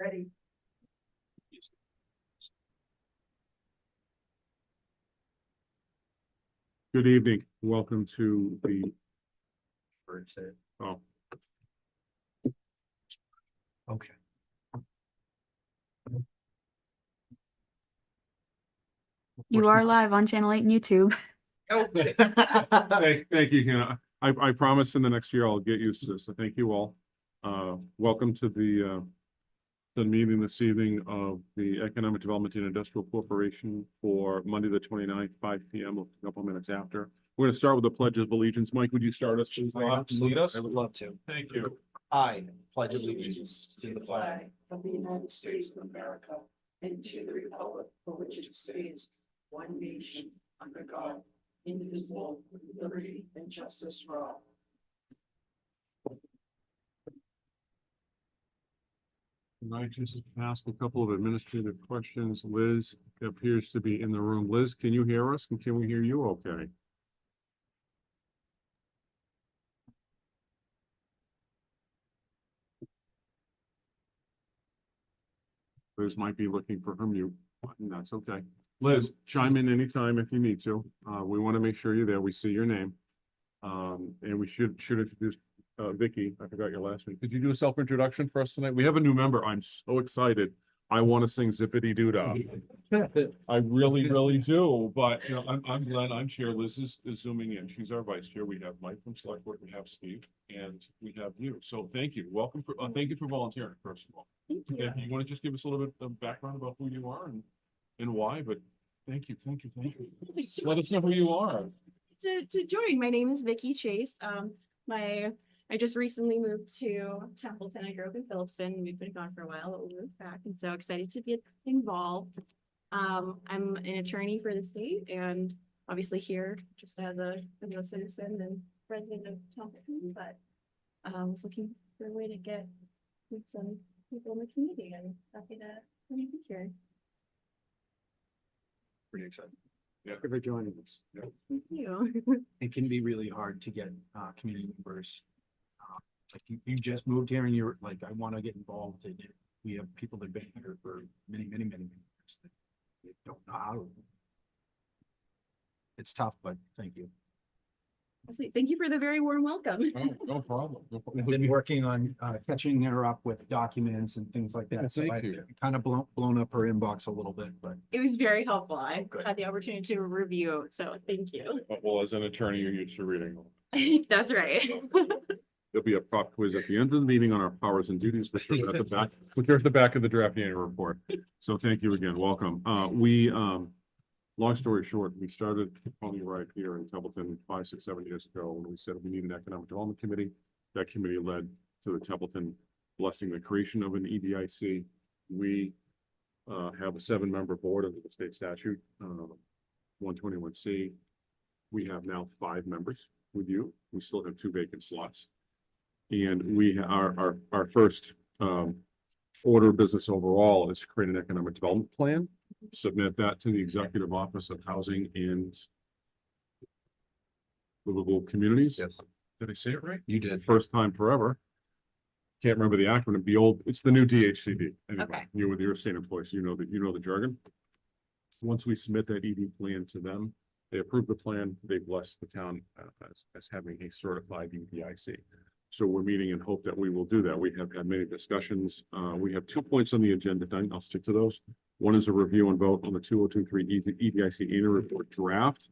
Ready. Good evening. Welcome to the. Oh, Okay. You are live on Channel 8 and YouTube. thank you, Hannah. I promise in the next year I'll get used to this. So thank you all. Welcome to the meeting this evening of the Economic Development and Industrial Corporation for Monday, the 29th, 5 p.m. a couple minutes after. We're going to start with the Pledge of Allegiance. Mike, would you start us, please? Lead us? I would love to. Thank you. I pledge allegiance to the flag Of the United States of America and to the republic for which it stands, one nation, under God, indivisible, with liberty and justice for all. And I just ask a couple of administrative questions. Liz appears to be in the room. Liz, can you hear us? And can we hear you okay? Liz might be looking for her mute button. That's okay. Liz, chime in anytime if you need to. We want to make sure you're there. We see your name. And we should introduce Vicky. I forgot your last name. Could you do a self-introduction for us tonight? We have a new member. I'm so excited. I want to sing Zippity Doo Dah. I really do. But you know, I'm Glenn. I'm chair. Liz is zooming in. She's our vice chair. We have Mike from Select Board. We have Steve, and we have you. So thank you. Welcome for thank you for volunteering. First of all, Thank you. if you want to just give us a little bit of background about who you are and why, but thank you. Let us know who you are. To join, my name is Vicky Chase. I just recently moved to Templeton. I grew up in Phillipston. We've been gone for a while, but we moved back, and so excited to be involved. I'm an attorney for the state, and obviously here just as a citizen and resident of Templeton. But I was looking for a way to get with some people in the community, and happy to be here. Pretty excited. Yeah. Thank you for joining us. Yeah. Thank you. It can be really hard to get community members. Like you just moved here and you're like, I want to get involved. And we have people that have been here for many years that they don't know how to. It's tough, but thank you. Absolutely. Thank you for the very warm welcome. Oh, no problem. We've been working on catching her up with documents and things like that. So Thank I you. kind of blown up her inbox a little bit, but It was very helpful. I Good. had the opportunity to review, so thank you. Well, as an attorney, you're used to reading. That's right. There'll be a pop quiz at the end of the meeting on our powers and duties, which are at the back, of the draft annual report. So thank you again. Welcome. Long story short, we started Pony right here in Templeton 5, 6, 7 years ago when we said we need an economic development committee. That committee led to the Templeton blessing the creation of an EDIC. We have a 7-member board under the state statute, 121C. We have now 5 members with you. We still have 2 vacant slots. And we our first order of business overall is to create an economic development plan, submit that to the Executive Office of Housing and Livable Communities. yes, Did I say it right? you did. First time forever. Can't remember the acronym. It's the new DHCD. Anyway, Okay. you with your state employees, you know the jargon. Once we submit that ED plan to them, they approve the plan, they bless the town as having a certified EDIC. So we're meeting in hope that we will do that. We have had many discussions. We have 2 points on the agenda. I'll stick to those. One is a review and vote on the 2023 EDIC Annual Report draft.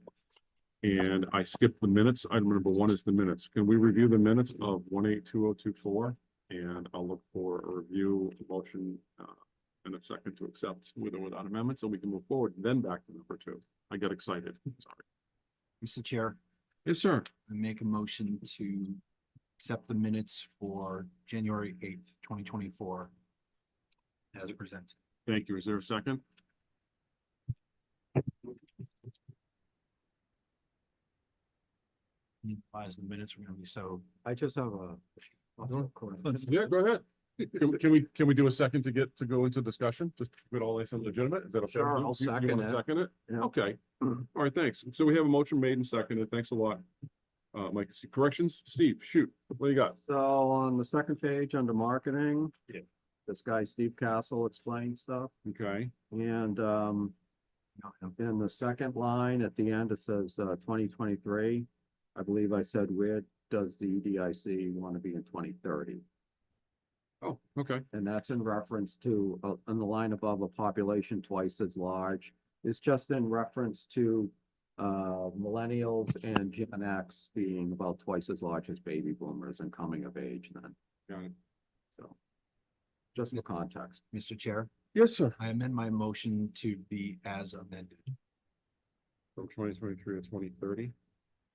And I skipped the minutes. Item number 1 is the minutes. Can we review the minutes of 182024? And I'll look for a review, motion, and a second to accept with or without amendments, so we can move forward. Then back to number 2. I got excited. Sorry. Mr. Chair, Yes, sir. I make a motion to accept the minutes for January 8th, 2024 as presented. Thank you. Is there a second? As the minutes are going to be so. I just have a. Yeah, go ahead. Can we do a second to go into discussion? Just with all this legitimate? Is that okay? Sure, You- I'll you second wanna it. Second it? Yeah. Okay. All right, thanks. So we have a motion made and seconded. Thanks a lot. Mike, corrections? Steve, shoot. What do you got? So on the second page under marketing. Yeah. this guy Steve Castle explained stuff. Okay, And Not him. in the second line at the end, it says 2023. I believe I said, where does the EDIC want to be in 2030? oh, okay, And that's in reference to, on the line above, a population twice as large. It's just in reference to millennials and Gen X being about twice as large as baby boomers and coming of age then. got it. So, just for context. Mr. Chair, Yes, sir. I amend my motion to be as amended. From 2023 to 2030.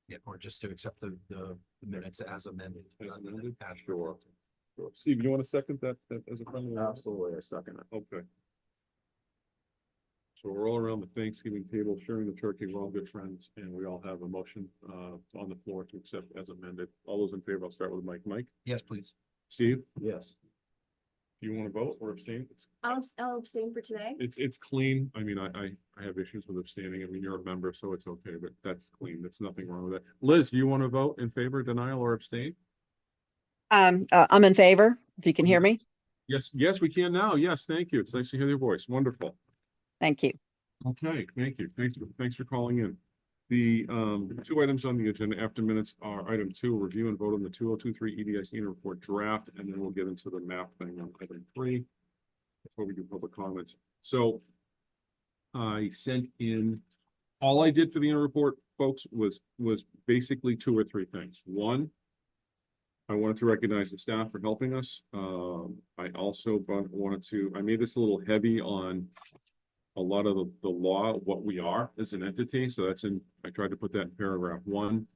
Yeah, or just to accept the minutes as amended. As rather than amended? as Sure. presented. Sure. Steve, you want to second that as a friendly? Absolutely, I second it. Okay. So we're all around the Thanksgiving table, sharing the turkey. We're all good friends, and we all have a motion on the floor to accept as amended. All those in favor, I'll start with Mike. Mike, Yes, please. Steve, Yes. do you want to vote or abstain? I'll abstain for today. It's clean. I mean, I have issues with abstaining. I mean, you're a member, so it's okay, but that's clean. There's nothing wrong with that. Liz, do you want to vote in favor, denial, or abstain? I'm in favor, if you can hear me. Yes, yes, we can now. Yes, thank you. It's nice to hear your voice. Wonderful. Thank you. Okay, thank you. Thanks for calling in. The two items on the agenda after minutes are item 2, review and vote on the 2023 EDIC Annual Report draft, and then we'll get into the map thing on item 3 before we do public comments. So I sent in, all I did for the annual report, folks, was basically 2 or 3 things. One, I wanted to recognize the staff for helping us. I also I made this a little heavy on a lot of the law, what we are as an entity. So I tried to put that in paragraph 1.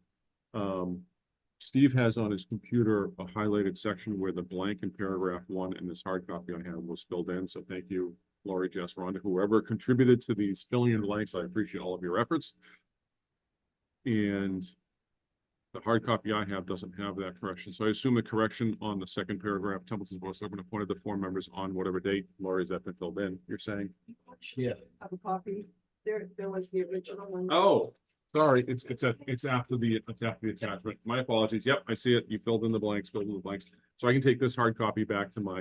Steve has on his computer a highlighted section where the blank in paragraph 1 in this hard copy I have was filled in. So thank you, Lori, Jess, Rhonda, whoever contributed to these filling in blanks. I appreciate all of your efforts. And the hard copy I have doesn't have that correction. So I assume the correction on the second paragraph, Templeton's Board of Selectmen appointed the 4 members on whatever date. Lori, has that been filled in? You're saying? Yeah. Have a copy. There was the original one. Oh, sorry, it's after the attachment. My apologies. Yep, I see it. You filled in the blanks. So I can take this hard copy back to my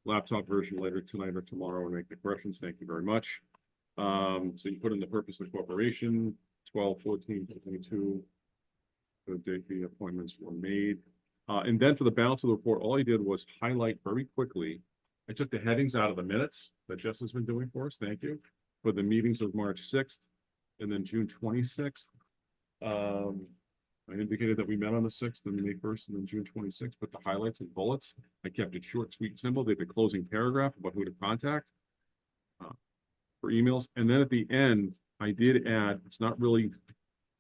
laptop version later tonight or tomorrow and make the corrections. Thank you very much. So you put in the purpose of the corporation, 12/14/22. The date the appointments were made. And then for the balance of the report, all I did was highlight very quickly. I took the headings out of the minutes that Jess has been doing for us. Thank you. For the meetings of March 6th and then June 26th. I indicated that we met on the 6th and May 1st and then June 26th, but the highlights and bullets, I kept it short, sweet, simple. They had the closing paragraph about who to contact for emails. And then at the end, I did add, it's not really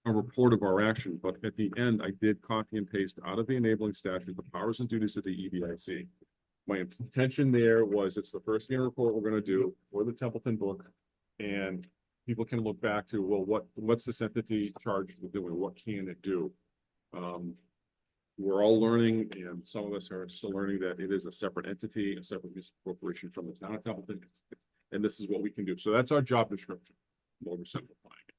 a report of our action, but at the end, I did copy and paste out of the enabling statute the powers and duties of the EDIC. My intention there was it's the first year report we're going to do for the Templeton book, and people can look back to, well, what's this entity charged with doing? What can it do? We're all learning, and some of us are still learning that it is a separate entity, a separate corporation from the town of Templeton, and this is what we can do. So that's our job description. We're simplifying it.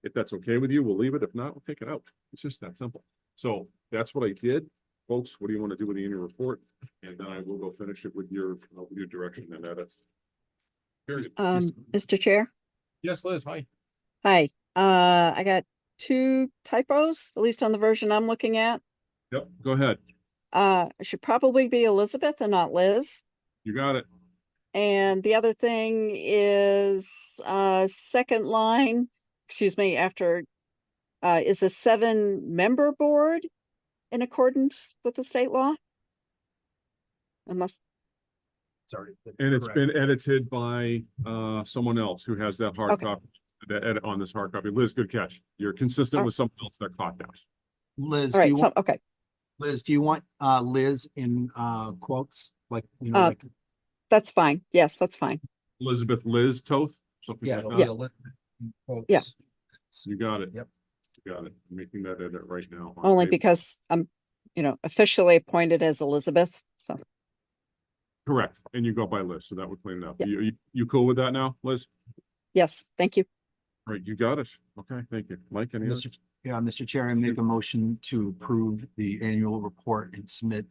If that's okay with you, we'll leave it. If not, we'll take it out. It's just that simple. So that's what I did. Folks, what do you want to do with the annual report? And then I will go finish it with your direction and edits. Period. Mr. Chair, Yes, Liz, hi. hi. I got 2 typos, at least on the version I'm looking at. Yep, go ahead. It should probably be Elizabeth and not Liz. You got it. And the other thing is, second line, excuse me, after, is a 7-member board in accordance with the state law? Unless, Sorry. And it's been edited by someone else who has that hard Okay. copy, that edit on this hard copy. Liz, good catch. You're consistent Oh. with someone else that caught that. Liz, all do you right, so, want, okay, Liz, do you want Liz in quotes? Like, like, that's fine. Yes, that's fine. Elizabeth Liz Toth, something yeah, like it'll that. be a list in quotes. Yeah. You got it. Yep. You got it. I'm making that edit right now. on Only paper. because I'm, officially appointed as Elizabeth, so. Correct. And you go by Liz, so that would clean it up. Yeah. You cool with that now, Liz? Yes, thank you. Right, you got it. Okay, thank you. Mike, any other? Mr. Chair, I make a motion to approve the annual report and submit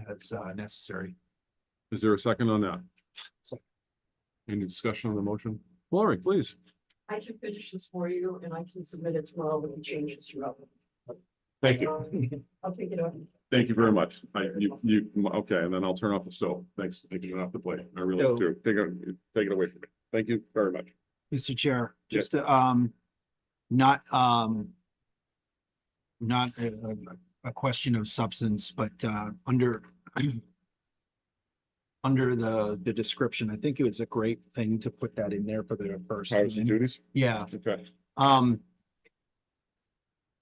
as necessary. Is there a second on that? Any discussion on the motion? Lori, please. I can finish this for you and I can submit it tomorrow with the changes throughout. Thank you. I'll take it over. Thank you very much. Okay, and then I'll turn off the stove. Thanks for taking it off the plate. I really So- do. Take it away from me. Thank you very much. Mr. Chair, Yes. just, not, not a question of substance, but, under the description, I think it was a great thing to put that in there for the first. Powers and duties? Yeah, Okay.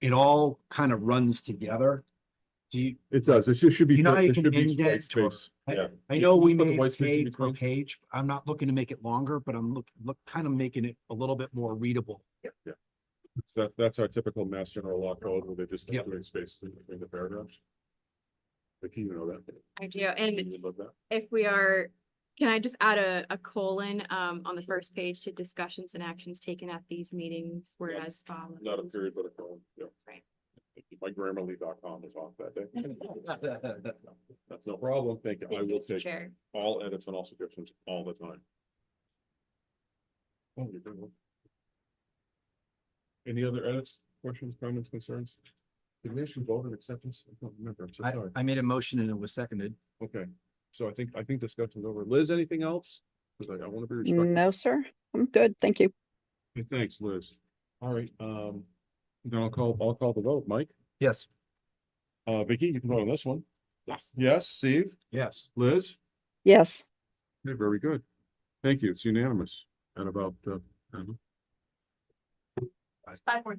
it all kind of runs together. Do you, It does. It should be. You know how you it can should be indent white or- space. Yeah. I know we Put the may white have space in paid per between. page. I'm not looking to make it longer, but I'm kind of making it a little bit more readable. So that's our typical Mass General Law code where they just Yep. create space in between the paragraphs. Vicky, you know that. I do, and You love that. if we are, can I just add a colon, on the first page to discussions and actions taken at these meetings, whereas follows. Not a period, but a colon. Yeah. Right. My Grammarly.com was off that day. That's no problem. Thank you. I Thank you, will Mr. take Chair. all edits and all suggestions all the time. Oh, you're good. Any other edits, questions, comments, concerns? Did we actually vote on acceptance? I don't remember. I'm so sorry. I made a motion and it was seconded. Okay, so I think discussion's over. Liz, anything else? Because I want to be respectful. No, sir. I'm good. Thank you. Okay, thanks, Liz. All right, then I'll call the vote. Mike, Yes. Vicky, you can vote on this one. Yes. Yes, Steve, Yes. Liz? Yes. Okay, very good. Thank you. It's unanimous. And about, Five more.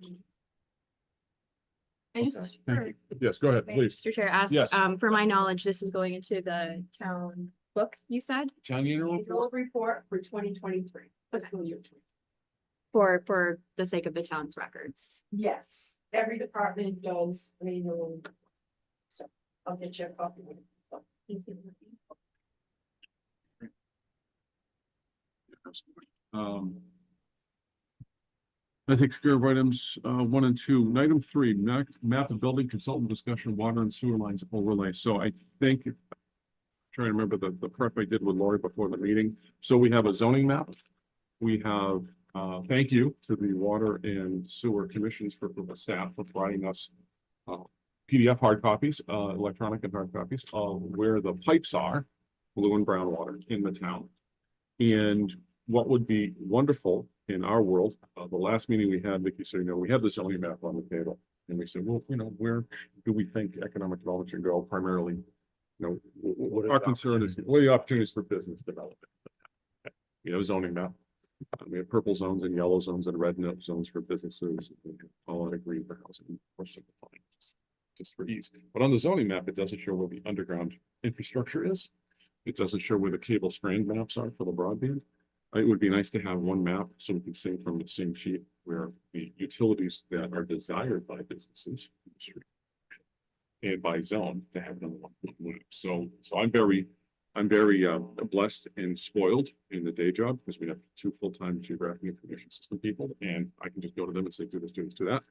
I just, thank you. Yes, go ahead, please. Mr. Chair, asked, Yes. for my knowledge, this is going into the town book, you said, Town Annual Annual report for 2023, fiscal year 20. for the sake of the town's records. Yes, every department does an annual. So I'll get you a copy. I take care of items 1 and 2. Item 3, map of building consultant discussion, water and sewer lines overlay. So I think, trying to remember the prep I did with Lori before the meeting. So we have a zoning map. We have, thank you to the water and sewer commissions for the staff for providing us PDF hard copies, electronic and hard copies of where the pipes are, blue and brown water in the town. And what would be wonderful in our world, the last meeting we had, Vicky, so you know, we had the zoning map on the table. And we said, well, you know, where do we think economic development should go primarily? You know, our concern is, what are the opportunities for business development? You know, zoning map. We have purple zones and yellow zones and red zones for businesses, all in green for housing, or simplifying, just for ease. But on the zoning map, it doesn't show where the underground infrastructure is. It doesn't show where the cable strand maps are for the broadband. It would be nice to have one map so we can see from the same sheet where the utilities that are desired by businesses and by zone to have it on one map. So I'm very blessed and spoiled in the day job because we have 2 full-time geographic information system people, and I can just go to them and say, do this, do that.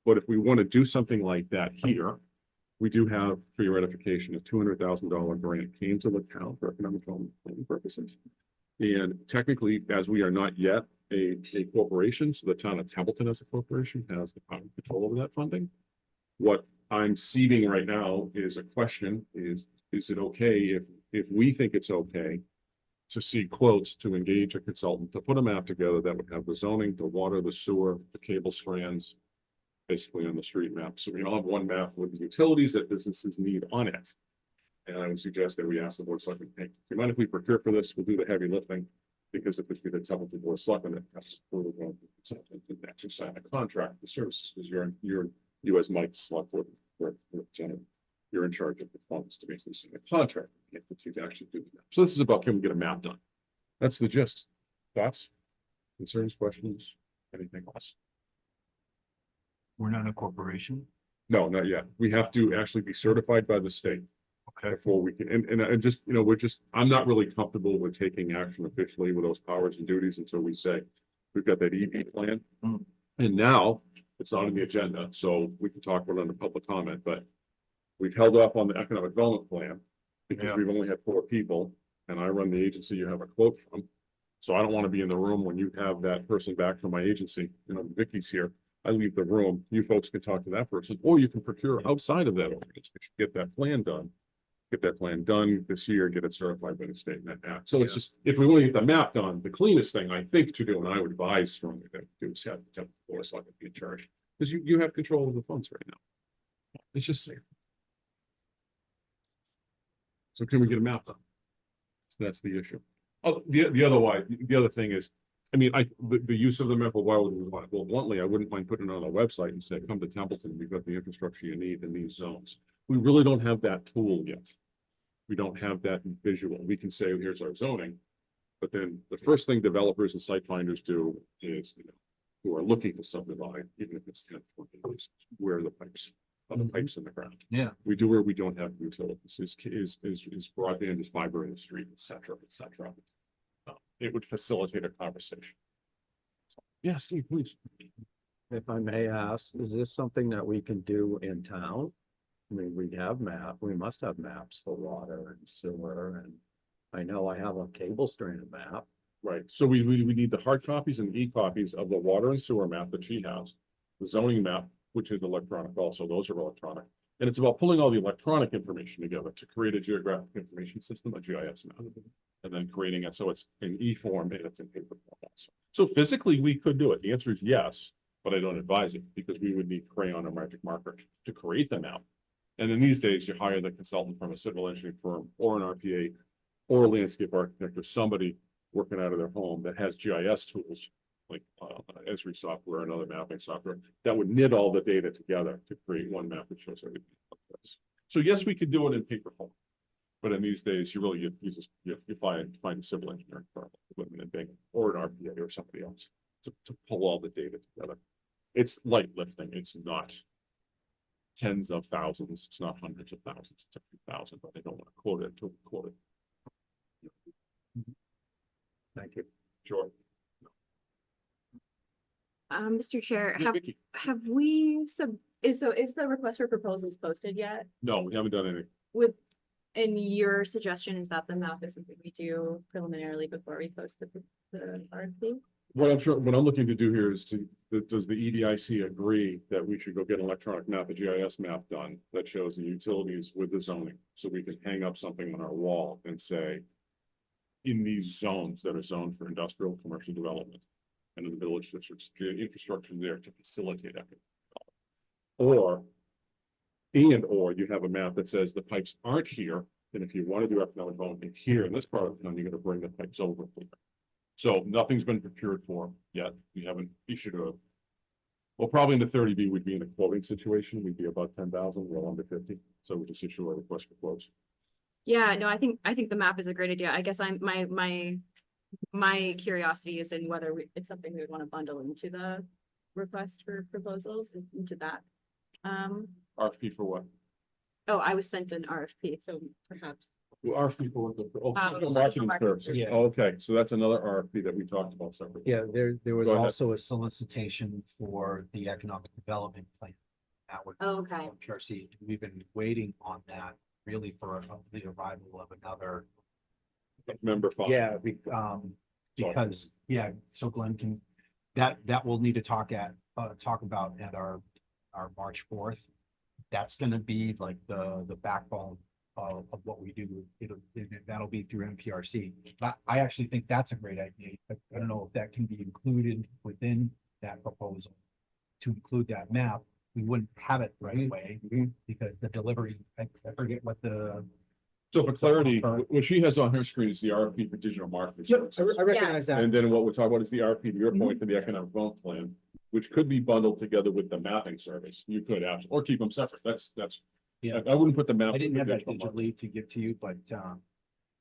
But if we want to do something like that here, we do have, for your ratification, a $200,000 grant came to the town for economic development planning purposes. And technically, as we are not yet a corporation, so the town of Templeton as a corporation has the power and control over that funding. What I'm seeding right now is a question: is it okay if we think it's okay to seek quotes to engage a consultant to put a map together that would have the zoning, the water, the sewer, the cable strands, basically on the street map. So we all have one map with the utilities that businesses need on it. And I would suggest that we ask the board of selectmen, hey, do you mind if we procure for this? We'll do the heavy lifting. Because if it's the Templeton board of selectmen, it has to go to the consultant and actually sign a contract for services, because you as Mike select board, you're in charge of the funds to basically sign a contract. You have to actually do that. So this is about, can we get a map done? That's the gist. Thoughts, concerns, questions, anything else? We're not a corporation. No, not yet. We have to actually be certified by the state Okay. before we can, and I just, you know, I'm not really comfortable with taking action officially with those powers and duties until we say we've got that EV plan. Mm. And now it's not on the agenda, so we can talk about it under public comment, but we've held off on the economic development plan Because Yeah. we've only had 4 people, and I run the agency you have a quote from. So I don't want to be in the room when you have that person back from my agency, Vicky's here. I leave the room, you folks can talk to that person, or you can procure outside of that organization, get that plan done. Get that plan done this year, get it certified by the state and that. So it's just, if we want to get the map done, the cleanest thing I think to do, and I would advise strongly that do is have the board so I can be in charge. Because you have control of the funds right now. It's just safe. So can we get a map done? So that's the issue. Oh, the other thing is, I mean, the use of the map, why would we want it? Well, bluntly, I wouldn't mind putting it on a website and say, come to Templeton, we've got the infrastructure you need in these zones. We really don't have that tool yet. We don't have that visual. We can say, here's our zoning. But then the first thing developers and site finders do is, who are looking to subdivide, even if it's 10, 20 years, where are the pipes? Are the pipes in the ground? Yeah. We do where we don't have utilities, is broadband, is fiber in the street, et cetera, et cetera. It would facilitate a conversation. Yeah, Steve, please. If I may ask, is this something that we can do in town? I mean, we must have maps for water and sewer, and I know I have a cable strand map. Right, so we need the hard copies and e-copies of the water and sewer map that she has. The zoning map, which is electronic also, those are electronic. And it's about pulling all the electronic information together to create a geographic information system, a GIS map. And then creating it so it's in e-form and it's in paper form also. So physically, we could do it. The answer is yes, but I don't advise it because we would need crayon or magic marker to create the map. And in these days, you hire the consultant from a civil engineering firm or an RPA or a landscape architect or somebody working out of their home that has GIS tools like Esri software and other mapping software that would knit all the data together to create one map that shows everything. So yes, we could do it in paper form. But in these days, you find a civil engineering firm, or an RPA or somebody else to pull all the data together. It's light lifting. It's not tens of thousands. It's not hundreds of thousands. It's a few thousand, but they don't want to quote it to quote it. Thank you. Sure. Mr. Chair, Yeah, Vicky. have we is the request for proposals posted yet? No, we haven't done anything. And your suggestion is that the map is something we do preliminarily before we post the RFP? What I'm looking to do here is does the EDIC agree that we should go get an electronic map, a GIS map done that shows the utilities with the zoning? So we can hang up something on our wall and say, in these zones that are zoned for industrial, commercial development, and in the village districts, the infrastructure there to facilitate economic development. Or you have a map that says the pipes aren't here, and if you want to do economic development here in this part of town, you're going to bring the pipes over here. So nothing's been procured for yet. We haven't issued well, probably in the 30B, we'd be in a quoting situation. We'd be about 10,000, well under 50. So we just issue a request for quotes. Yeah, no, I think the map is a great idea. I guess my curiosity is in whether it's something we would want to bundle into the request for proposals into that. RFP for what? Oh, I was sent an RFP, so perhaps. Well, RFP for what? Digital Digital marketing marketing services. services. Oh, okay, so that's another RFP that we talked about separately. Yeah, there was Go ahead. also a solicitation for the economic development plan. That would. Oh, okay. PRC, we've been waiting on that really for the arrival of another. Member fund. Yeah, because, yeah, so Glenn can, that we'll need to talk about at our March 4th. That's gonna be like the backbone of what we do. That'll be through MPRC. But I actually think that's a great idea. I don't know if that can be included within that proposal. To include that map, we wouldn't have it right away because the delivery, I forget what the. So for clarity, what she has on her screen is the RFP for digital marketing. services. I recognize that. And then what we're talking about is the RFP, to your point, for the economic development plan, which could be bundled together with the mapping service. You could have, or keep them separate. That's. Yeah. I wouldn't put the map. I didn't have that with the actual digitally to give to you, but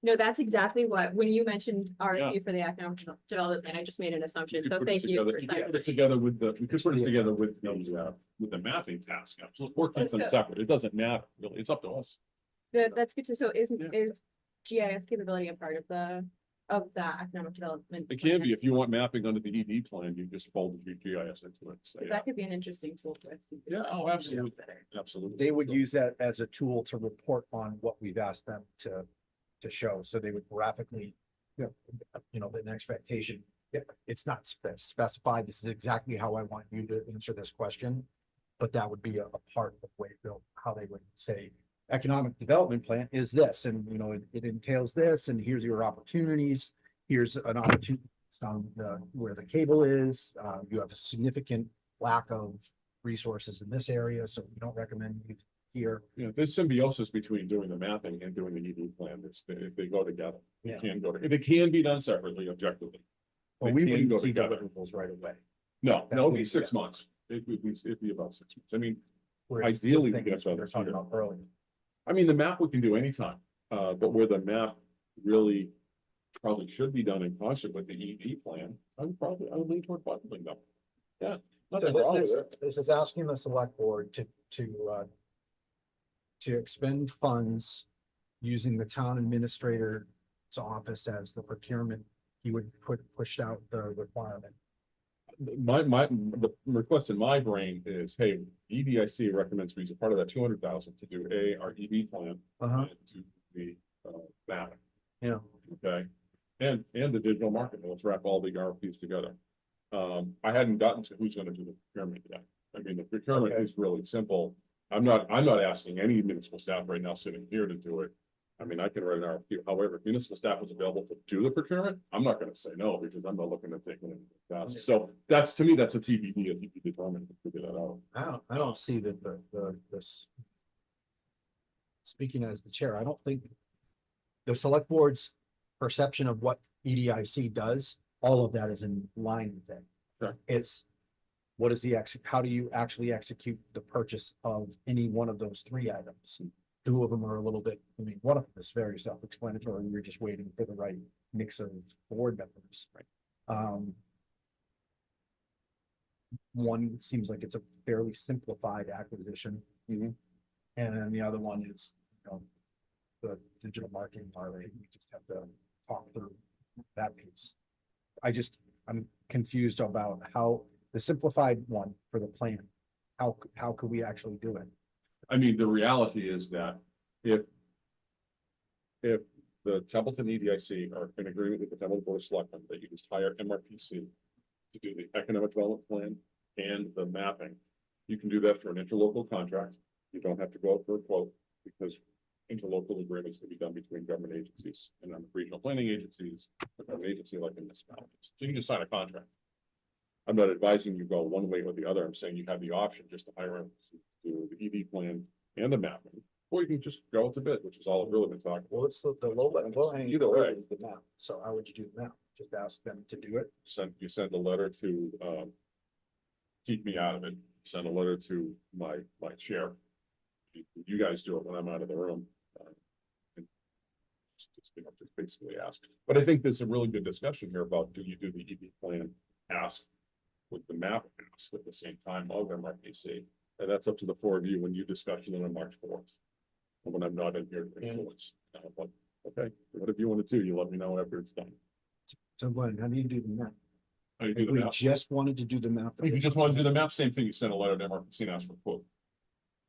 No, that's exactly what, when you mentioned Yeah. RFP for the economic development plan, I just made an assumption. could So put it thank you. together- for you could put it that. together with we could put it together with the mapping task. So or keep them So- separate. It doesn't matter, really. It's up to us. That's good to, so is Yeah. GIS capability a part of the of that economic development. It can be, plan. if you want mapping under the ED plan, you just fold the GIS into it. So, yeah, That could be an interesting tool for us. to do. Yeah, oh, absolutely. Absolutely. They would use that as a tool to report on what we've asked them to show, so they would graphically, an expectation. Yeah, it's not specified, this is exactly how I want you to answer this question. But that would be a part of the way they'll, how they would say, economic development plan is this, and it entails this, and here's your opportunities. Here's an opportunity on where the cable is, you have a significant lack of resources in this area, so we don't recommend you here. Yeah, there's symbiosis between doing the mapping and doing the ED plan. They go together. They Yeah. can go, if it can be done separately, objectively. Well, They we can wouldn't go see together. deliverables right away. No, That no, it'd would be be- 6 months. It'd be about 6 months. I mean, Whereas this Ideally, thing that's what they're it's talking here. about earlier. the map we can do anytime, but where the map really probably should be done in concert with the ED plan, I would lean toward bundling them. Yeah. nothing wrong with it. This is asking the select board to expend funds using the town administrator's office as the procurement. He would push out the requirement. The request in my brain is, hey, EDIC recommends we use a part of that 200,000 to do our ED plan. Uh-huh. And to the map. Yeah. Okay, and the digital marketing, let's wrap all the RFPs together. I hadn't gotten to who's gonna do the procurement yet. The procurement Okay. is really simple. I'm not asking any municipal staff right now sitting here to do it. I can write an RFP, however, if municipal staff was available to do the procurement, I'm not gonna say no, because I'm not looking to take it. So that's, to me, that's a TBD, determined to figure that out. I don't see that this. Speaking as the chair, I don't think the select board's perception of what EDIC does, all of that is in line with it. Sure. It's what is how do you actually execute the purchase of any one of those three items? Two of them are a little bit, one of them is very self-explanatory. You're just waiting for the right mix of board members. Right. One seems like it's a fairly simplified acquisition. Mhm. And then the other one is, the digital marketing parlay. We just have to talk through that piece. I'm confused about how the simplified one for the plan, how could we actually do it? The reality is that if the Templeton EDIC are in agreement with the Templeton Board of Selectmen that you just hire MRPC to do the economic development plan and the mapping, you can do that through an interlocal contract. You don't have to go out for a quote, because interlocal agreements can be done between government agencies and regional planning agencies, a government agency like municipalities. So you can just sign a contract. I'm not advising you go one way or the other. I'm saying you have the option just to hire them to do the ED plan and the mapping, or you can just go out to bid, which is all I've really been talking about. Well, it's the low hanging Either way. fruit is the map. So how would you do the map? Just ask them to do it? You send a letter to, keep me out of it, send a letter to my chair. You guys do it when I'm out of the room. And just basically ask, but I think there's a really good discussion here about, do you do the ED plan ask with the map ask at the same time of MRPC? And that's up to the four of you when you discuss it on March 4th. And when I'm not in here to influence, but okay, whatever you want to do, you let me know after it's done. So Glenn, how do you do the map? How do you do the We map? just wanted to do the map. If you just want to do the map, same thing, you send a letter to MRPC and ask for a quote.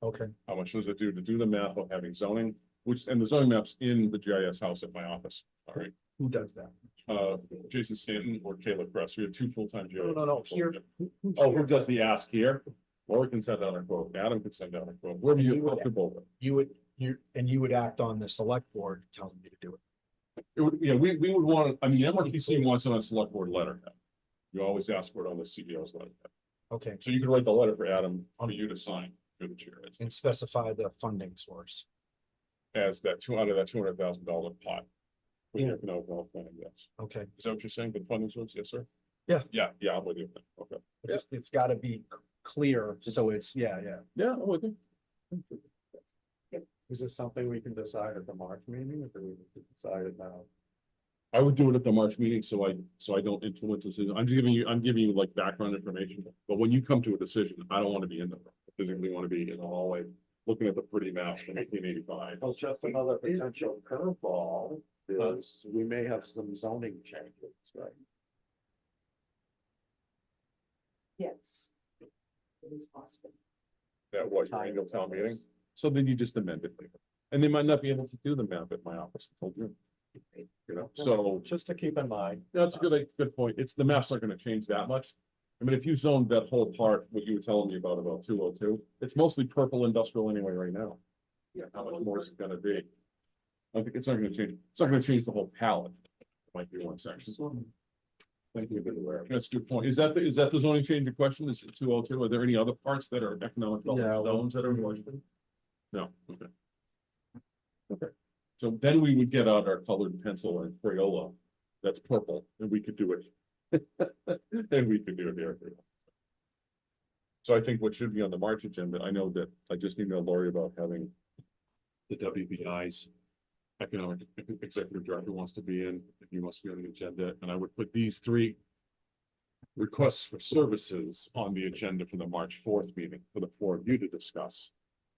Okay, How much does it do to do the map of having zoning, and the zoning map's in the GIS house at my office, all right? who does that? Jason Stanton or Caleb Kress, we have two full-time GIS. No, here. Oh, who does the ask here? Laura can send out a quote, Adam can send out a quote, whoever you're comfortable with. You would act on the select board telling you to do it. It would, yeah, we would want, MRPC wants it on select board letterhead. You always ask for it on the CEO's letterhead. Okay, So you can write the letter for Adam, for you to sign, you're the chair, and specify the funding source. as that out of that $200,000 pot. For the Yeah. economic development plan, yes. Okay, Is that what you're saying, the funding source? Yes, sir? Yeah. Yeah, I'm with you. Okay. it's gotta be clear, so it's, yeah. Yeah, I'm with you. Is this something we can decide at the March meeting, or do we need to decide it now? I would do it at the March meeting, so I don't influence the decision. I'm giving you like background information, but when you come to a decision, I don't want to be in the room. I physically want to be in the hallway, looking at the pretty map from 1885. Well, just another potential curveball is we may have some zoning changes, right? Yes. It is possible. That was your annual town meeting, so then you just amend it later. And they might not be able to do the map at my office until June. You know, so Just to keep in mind. that's a good point. It's, the map's not gonna change that much. I mean, if you zoned that whole part, what you were telling me about 202, it's mostly purple industrial anyway right now. Yeah. How much more is it gonna be? I think it's not gonna change, it's not gonna change the whole palette. It might be one section. Thank you, good aware. That's a good point. Is that the zoning change in question? Is it 202? Are there any other parts that are economic development Yeah. zones that are in question? No, okay. Okay, so then we would get out our colored pencil and Crayola, that's purple, and we could do it. And we could do it there. So I think what should be on the March agenda, I know that I just emailed Lori about having the WBI's economic executive director wants to be in, he must be on the agenda, and I would put these 3 requests for services on the agenda for the March 4th meeting for the 4 of you to discuss.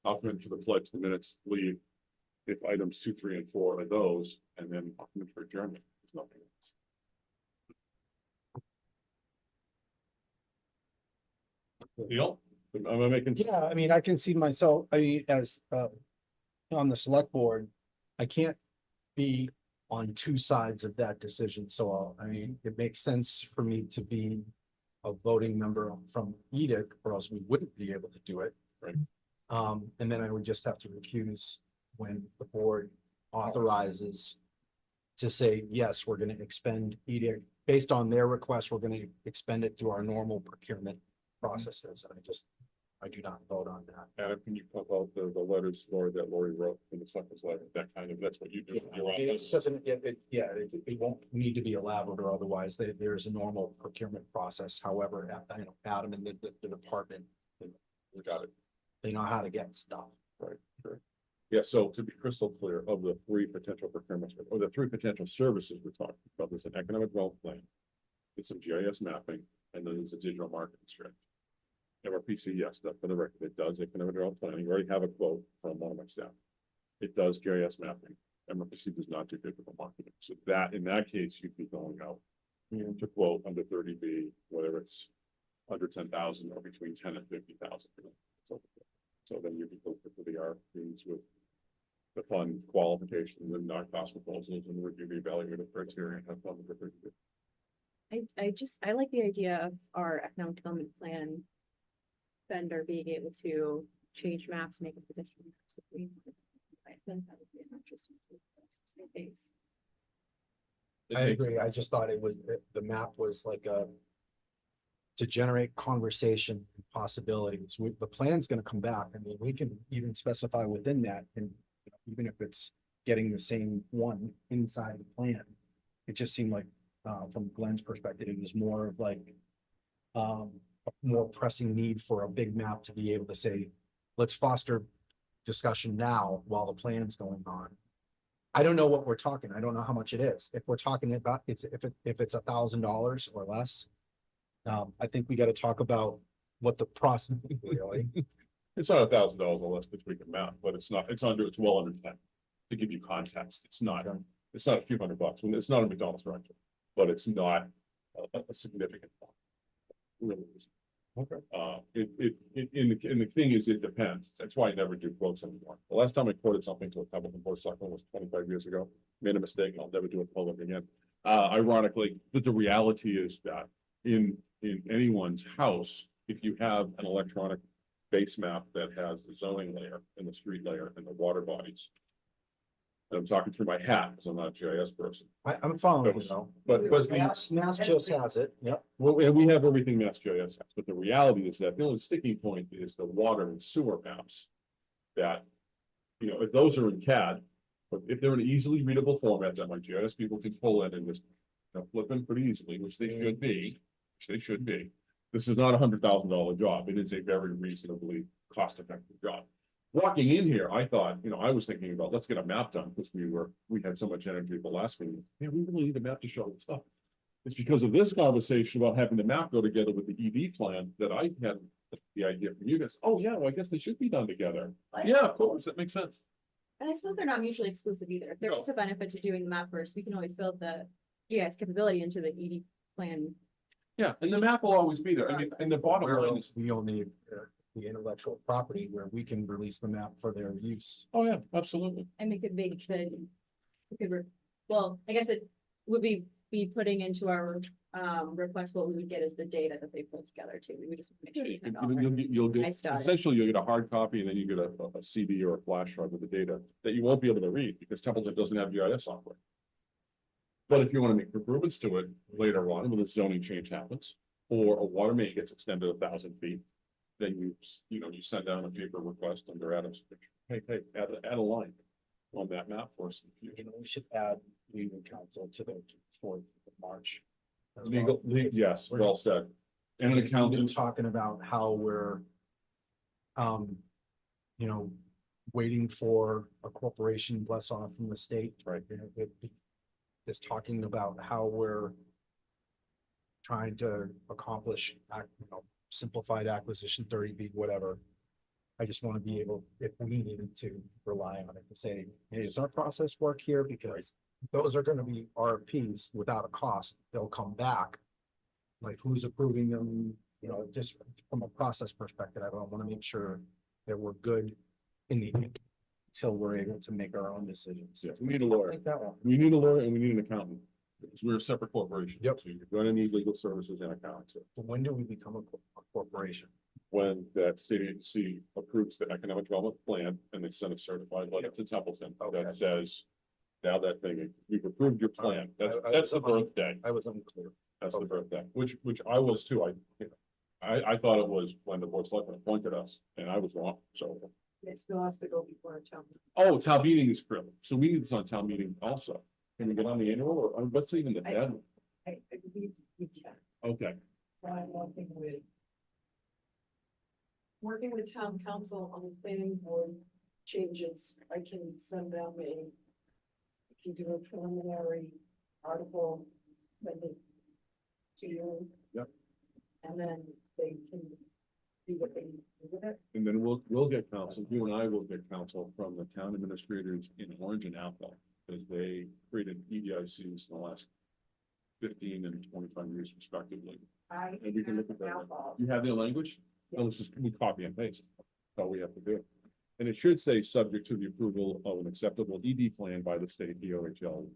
I'll come in for the pledge, the minutes, leave. If items 2, 3, and 4 are those, and then I'll come in for adjournment. There's nothing else. Deal? Am I making? Yeah, I mean, I can see myself, I mean, as on the select board, I can't be on 2 sides of that decision, so I mean, it makes sense for me to be a voting member from EDIC, or else we wouldn't be able to do it. Right. And then I would just have to recuse when the board authorizes to say, yes, we're gonna expend EDIC, based on their request, we're gonna expend it through our normal procurement processes, and I do not vote on that. Adam, can you pump out the letters, Lori, that Lori wrote in the selectmen's letter, that kind of, that's what you do. in your It office. doesn't, it won't need to be elaborate or otherwise, there's a normal procurement process, however, Adam and the department, Got it. they know how to get stuff. Right, sure. Yeah, so to be crystal clear, of the 3 potential procurements, or the 3 potential services we're talking about, there's an economic development plan, there's some GIS mapping, and then there's a digital marketing strategy. MRPC, yes, that for the record, it does economic development planning. We already have a quote from one of my staff. It does GIS mapping. MRPC does not do digital marketing. So that, in that case, you'd be going out to quote under 30B, whether it's under 10,000 or between 10 and 50,000. So then you'd be looking for the RFPs with the fund qualifications and non-cost proposals and review the evaluative criteria and have fun with it. I like the idea of our economic development plan vendor being able to change maps, make it additional maps if we want. I think that would be an interesting base. I agree, I just thought the map was like to generate conversation and possibilities. The plan's gonna come back. I mean, we can even specify within that, and even if it's getting the same one inside the plan. It just seemed like, from Glenn's perspective, it was more of like, a more pressing need for a big map to be able to say, let's foster discussion now while the plan's going on. I don't know what we're talking. I don't know how much it is. If we're talking about, if it's $1,000 or less, I think we got to talk about what the process really. It's not $1,000 or less between the map, but it's well under 10. To give you context, it's not a few $100 bucks. It's not a McDonald's restaurant, but it's not a significant one. Really is. Okay. And the thing is, it depends. That's why I never do quotes anymore. The last time I quoted something to a Templeton board of selectmen was 25 years ago. Made a mistake, and I'll never do it public again. Ironically, but the reality is that in anyone's house, if you have an electronic base map that has the zoning layer and the street layer and the water bodies. And I'm talking through my hat because I'm not a GIS person. I'm following you though. But Mass just has it, yep. well, we have everything Mass GIS has, but the reality is that the only sticking point is the water and sewer maps. That, if those are in CAD, but if they're in an easily readable format that my GIS people can pull in and just flip them pretty easily, which they should be. This is not $100,000 job. It is a very reasonably cost-effective job. Walking in here, I thought, I was thinking about, let's get a map done because we had so much energy at the last meeting. Yeah, we really need a map to show the stuff. It's because of this conversation about having the map go together with the ED plan that I had the idea from you guys. Oh, yeah, well, I guess they should be done together. Yeah, of course, that makes sense. And I suppose they're not mutually exclusive either. If there No. is a benefit to doing the map first, we can always build the GIS capability into the ED plan. Yeah, and the map will always be there. I mean, and the bottom Where line is, we own the intellectual property where we can release the map for their use. oh yeah, absolutely. And we could make well, I guess it would be putting into our request, what we would get is the data that they pulled together too. We would just make sure. you have it all right. You'll get, Nice dot. essentially, you'll get a hard copy and then you get a CD or a flash drive with the data that you won't be able to read because Templeton doesn't have GIS software. But if you want to make improvements to it later on, when the zoning change happens, or a water main gets extended 1,000 feet, then you send down a paper request under Adam's. Hey, add a line on that map for us. in the future. We should add legal counsel to the 4th of March. Yes, We're- well said. And an We've been accountant. talking about how we're, waiting for a corporation bless off from the state. Right. Just talking about how we're trying to accomplish, simplified acquisition 30B, whatever. I just want to be able, if we needed to rely on it to say, hey, does our process work here? Because those are going to be RFPs without a cost. They'll come back. Like who's approving them, just from a process perspective, I want to make sure that we're good in the end until we're able to make our own decisions. Yeah, we need a lawyer. Like that one. We need a lawyer and we need an accountant. Because we're a separate corporation. Yep. So you're gonna need legal services and accountants. So when do we become a corporation? When that state agency approves the economic development plan and they send a certified letter to Templeton Okay. that says, now that thing, we've approved your plan. That's, I that's the was- birthday. I was unclear. That's the Okay. birthday, which I was too. I thought it was when the board of selectmen appointed us and I was wrong. So, It still has to go before a town. oh, town meeting is critical. So we need this on town meeting also. Can we get on the annual or what's even the deadline? I believe we can. Okay. So I'm working with town council on the planning board changes. I can send them I can do a preliminary article, send it to you. Yep. And then they can do what they do with it. And then we'll get counsel, you and I will get counsel from the town administrators in Orange and Athol, because they created EDICs in the last 15 and 25 years respectively. I And we can look at that. have all. You have their language? No, let's just, we copy and paste. That's all we have to do. And it should say, subject to the approval of an acceptable ED plan by the state DOHL.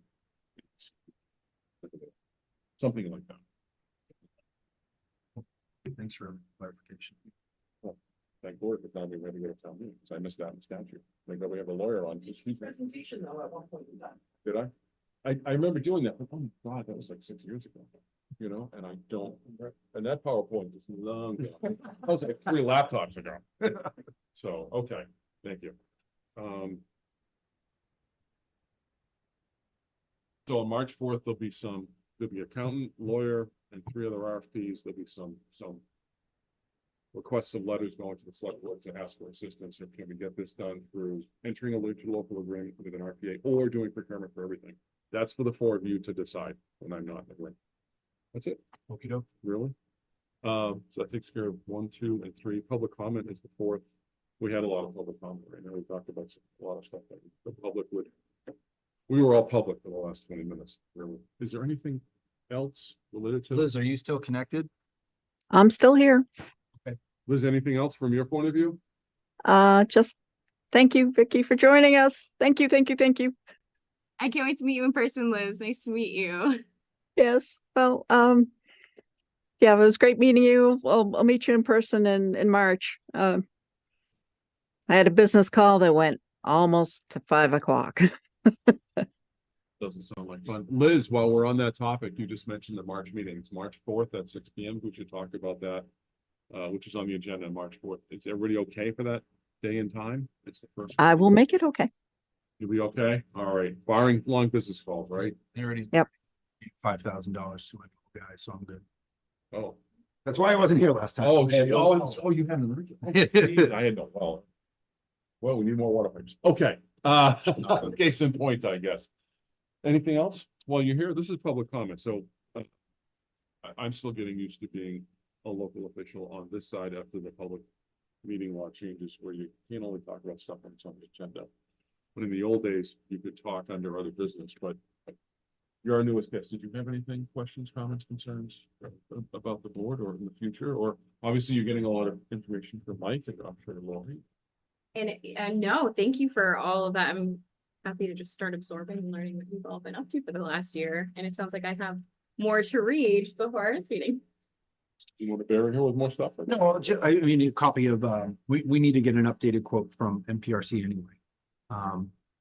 Something like that. Thanks for clarification. Thank Lord for telling me when to go to town meeting, because I missed that in statute. Like, we have a lawyer on. Presentation though, at one point in time. Did I remember doing that, but oh my God, that was like 6 years ago, and I don't, and that PowerPoint is long ago. That was like 3 laptops ago. So, okay, thank you. So on March 4th, there'll be accountant, lawyer, and 3 other RFPs. There'll be some requests of letters going to the select board to ask for assistance. Or can we get this done through entering a local agreement with an RPA or doing procurement for everything? That's for the 4 of you to decide when I'm not in the room. That's it, Okey doke. really. So that takes care of 1, 2, and 3. Public comment is the 4th. We had a lot of public comment right now. We talked about a lot of stuff that the public would. We were all public for the last 20 minutes, really. Is there anything else related to? Liz, are you still connected? I'm still here. Liz, anything else from your point of view? Just thank you, Vicky, for joining us. Thank you, thank you, thank you. I can't wait to meet you in person, Liz. Nice to meet you. Yes, well, yeah, it was great meeting you. I'll meet you in person in March. I had a business call that went almost to 5 o'clock. Doesn't sound like fun. Liz, while we're on that topic, you just mentioned the March meeting. It's March 4th at 6 PM. We should talk about that, which is on the agenda on March 4th. Is everybody okay for that day and time? It's the first. I will make it okay. You'll be okay? All right. Barring long business calls, right? They already. Yep. $5,000 to my guy, so I'm good. Oh. That's why I wasn't here last time. Oh, you had an emergency. I had no, well, we need more water pipes. Okay, case in point, I guess. Anything else while you're here? This is public comment, so I'm still getting used to being a local official on this side after the public meeting law changes where you can't only talk about stuff on somebody's agenda. When in the old days, you could talk under other business, but you're our newest guest. Did you have anything, questions, comments, concerns about the board or in the future? Or obviously you're getting a lot of information from Mike and I'm sure Lori. And no, thank you for all of that. I'm happy to just start absorbing and learning what you've all been up to for the last year. And it sounds like I have more to read before our next meeting. You want to bear here with more stuff? No, I mean, a copy of, we need to get an updated quote from MPRC anyway.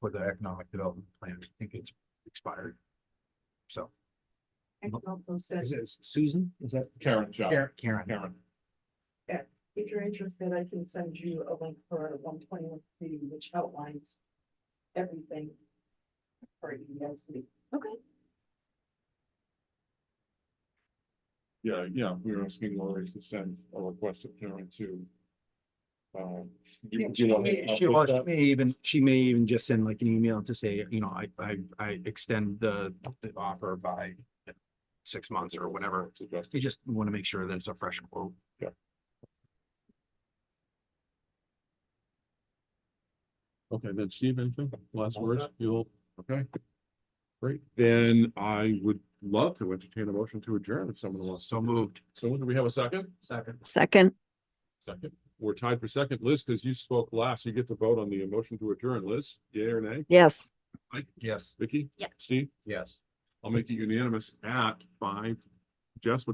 For the economic development plan. I think it's expired. So, I can also send, is it Susan? Is that? Karen, John, Karen. Karen. if you're interested, I can send you a link for 121C, which outlines everything for EDIC. Okay. Yeah, we were asking Lori to send a request of Karen to. Yeah, You want to She update that? she may even just send like an email to say, you know, I extend the offer by 6 months or whatever. Suggest. You just want to make sure that it's a fresh quote. Okay, then Steve, anything? Last All words? set. You'll, okay. Great, then I would love to entertain a motion to adjourn if someone wants. So moved. So do we have a second? Second. Second, Second. We're tied for second. Liz, because you spoke last, you get to vote on the motion to adjourn. Liz, yea or nay? yes. Mike, Yes. Vicky? Yeah. Steve? Yes. I'll make it unanimous at 5. Jess, what time?